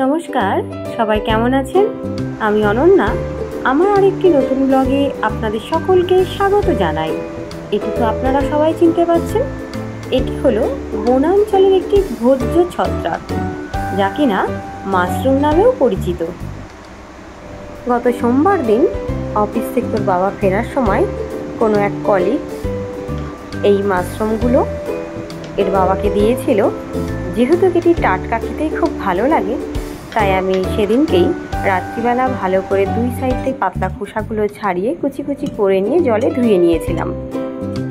নমস্কার, সবাই কেমন আছেন? আমি অনন্যা। আমার আরেকটি নতুন ব্লগে আপনাদের সকলকে স্বাগত জানাই। এটি তো আপনারা সবাই চিনতে পারছেন, এটি হলো বনাঞ্চলের একটি ভোজ্য ছত্রাক, যা কিনা মাশরুম নামেও পরিচিত। গত সোমবার দিন অফিস থেকে তোর বাবা ফেরার সময় কোনো এক কলিগ এই মাশরুমগুলো এর বাবাকে দিয়েছিল। যেহেতু এটি টাটকা খেতেই খুব ভালো লাগে, তাই আমি সেদিনকেই রাত্রিবেলা ভালো করে দুই সাইড থেকে পাতলা খোসাগুলো ছাড়িয়ে কুচি কুচি করে নিয়ে জলে ধুয়ে নিয়েছিলাম।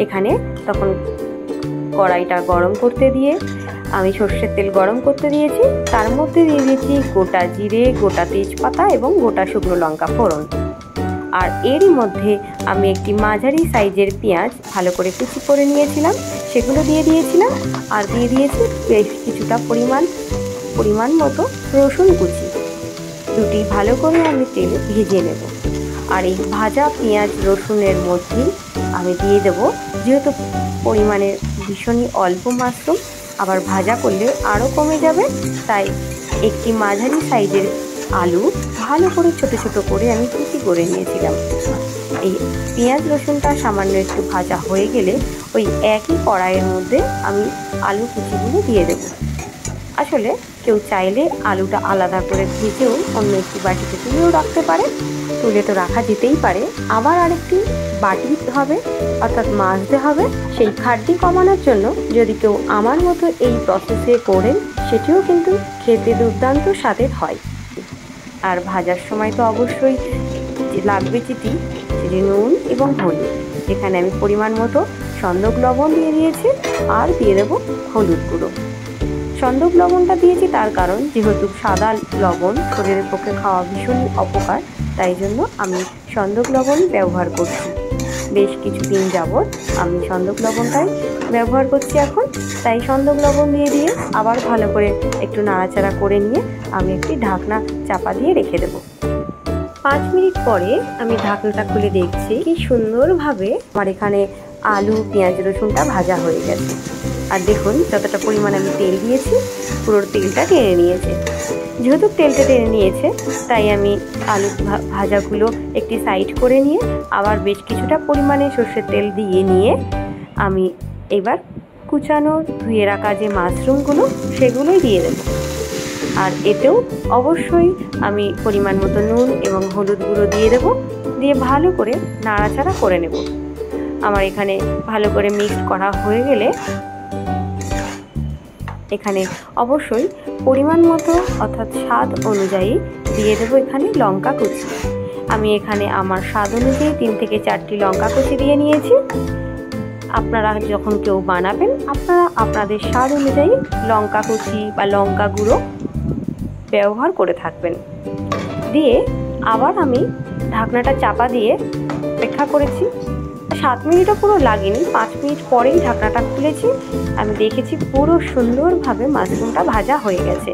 এখানে তখন কড়াইটা গরম করতে দিয়ে আমি সর্ষের তেল গরম করতে দিয়েছি। তার মধ্যে দিয়ে দিয়েছি গোটা জিরে, গোটা তেজপাতা এবং গোটা শুকনো লঙ্কা ফোড়ন। আর এরই মধ্যে আমি একটি মাঝারি সাইজের পেঁয়াজ ভালো করে কুচি করে নিয়েছিলাম, সেগুলো দিয়ে দিয়েছিলাম। আর দিয়ে দিয়েছি বেশ কিছুটা পরিমাণ মতো রসুন কুচি। দুটি ভালো করে আমি তেলে ভেজে নেব। আর এই ভাজা পেঁয়াজ রসুনের মধ্যেই আমি দিয়ে দেব, যেহেতু পরিমাণে ভীষণই অল্প মাশরুম, আবার ভাজা করলে আরও কমে যাবে, তাই একটি মাঝারি সাইজের আলু ভালো করে ছোট ছোট করে আমি কুচি করে নিয়েছিলাম। এই পেঁয়াজ রসুনটা সামান্য একটু ভাজা হয়ে গেলে ওই একই কড়াইয়ের মধ্যে আমি আলু কুচিগুলো দিয়ে দেব। আসলে কেউ চাইলে আলুটা আলাদা করে ভেজেও অন্য একটি বাটিতে তুলেও রাখতে পারে, তুলে তো রাখা যেতেই পারে। আবার আরেকটি বাটি হবে, অর্থাৎ মাজতে হবে। সেই খাটনি কমানোর জন্য যদি কেউ আমার মতো এই প্রসেসে করেন, সেটিও কিন্তু খেতে দুর্দান্ত স্বাদের হয়। আর ভাজার সময় তো অবশ্যই লাগবে সেটি নুন এবং হলুদ। এখানে আমি পরিমাণ মতো সন্দক লবণ দিয়ে দিয়েছি, আর দিয়ে দেবো হলুদ গুঁড়ো। সন্দক লবণটা দিয়েছি তার কারণ, যেহেতু সাদা লবণ শরীরের পক্ষে খাওয়া ভীষণই অপকার, তাই জন্য আমি সন্দক লবণ ব্যবহার করছি। বেশ কিছুদিন যাবৎ আমি সন্দক লবণটাই ব্যবহার করছি এখন, তাই সন্দক লবণ দিয়ে আবার ভালো করে একটু নাড়াচাড়া করে নিয়ে আমি একটি ঢাকনা চাপা দিয়ে রেখে দেবো। 5 মিনিট পরে আমি ঢাকনাটা খুলে দেখছি কি সুন্দরভাবে আমার এখানে আলু পেঁয়াজ রসুনটা ভাজা হয়ে গেছে। আর দেখুন যতটা পরিমাণে আমি তেল দিয়েছি, পুরো তেলটা টেনে নিয়েছে। যেহেতু তেলটা টেনে নিয়েছে, তাই আমি আলু ভাজাগুলো একটি সাইড করে নিয়ে আবার বেশ কিছুটা পরিমাণে সর্ষের তেল দিয়ে নিয়ে আমি এবার কুচানো ধুয়ে রাখা যে মাশরুমগুলো সেগুলোই দিয়ে দেবো। আর এতেও অবশ্যই আমি পরিমাণ মতো নুন এবং হলুদ গুঁড়ো দিয়ে দেবো, দিয়ে ভালো করে নাড়াচাড়া করে নেব। আমার এখানে ভালো করে মিক্স করা হয়ে গেলে এখানে অবশ্যই পরিমাণ মতো অর্থাৎ স্বাদ অনুযায়ী দিয়ে দেবো এখানে লঙ্কা কুচি। আমি এখানে আমার স্বাদ অনুযায়ী 3 থেকে 4টি লঙ্কা কুচি দিয়ে নিয়েছি। আপনারা যখন কেউ বানাবেন, আপনারা আপনাদের স্বাদ অনুযায়ী লঙ্কা কুচি বা লঙ্কা গুঁড়ো ব্যবহার করে থাকবেন। দিয়ে আবার আমি ঢাকনাটা চাপা দিয়ে অপেক্ষা করেছি। 7 মিনিটও পুরো লাগেনি, 5 মিনিট পরেই ঢাকনাটা খুলেছি। আমি দেখেছি পুরো সুন্দরভাবে মাশরুমটা ভাজা হয়ে গেছে।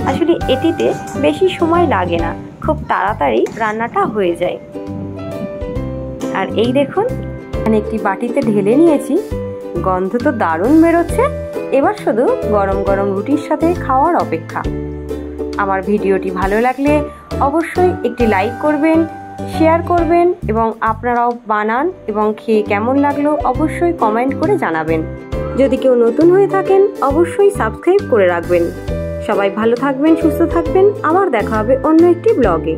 আসলে এটিতে বেশি সময় লাগে না, খুব তাড়াতাড়ি রান্নাটা হয়ে যায়। আর এই দেখুন, আমি একটি বাটিতে ঢেলে নিয়েছি। গন্ধ তো দারুণ বেরোচ্ছে। এবার শুধু গরম গরম রুটির সাথে খাওয়ার অপেক্ষা। আমার ভিডিওটি ভালো লাগলে অবশ্যই একটি লাইক করবেন, শেয়ার করবেন এবং আপনারাও বানান এবং খেয়ে কেমন লাগলো অবশ্যই কমেন্ট করে জানাবেন। যদি কেউ নতুন হয়ে থাকেন অবশ্যই সাবস্ক্রাইব করে রাখবেন। সবাই ভালো থাকবেন, সুস্থ থাকবেন। আবার দেখা হবে অন্য একটি ব্লগে।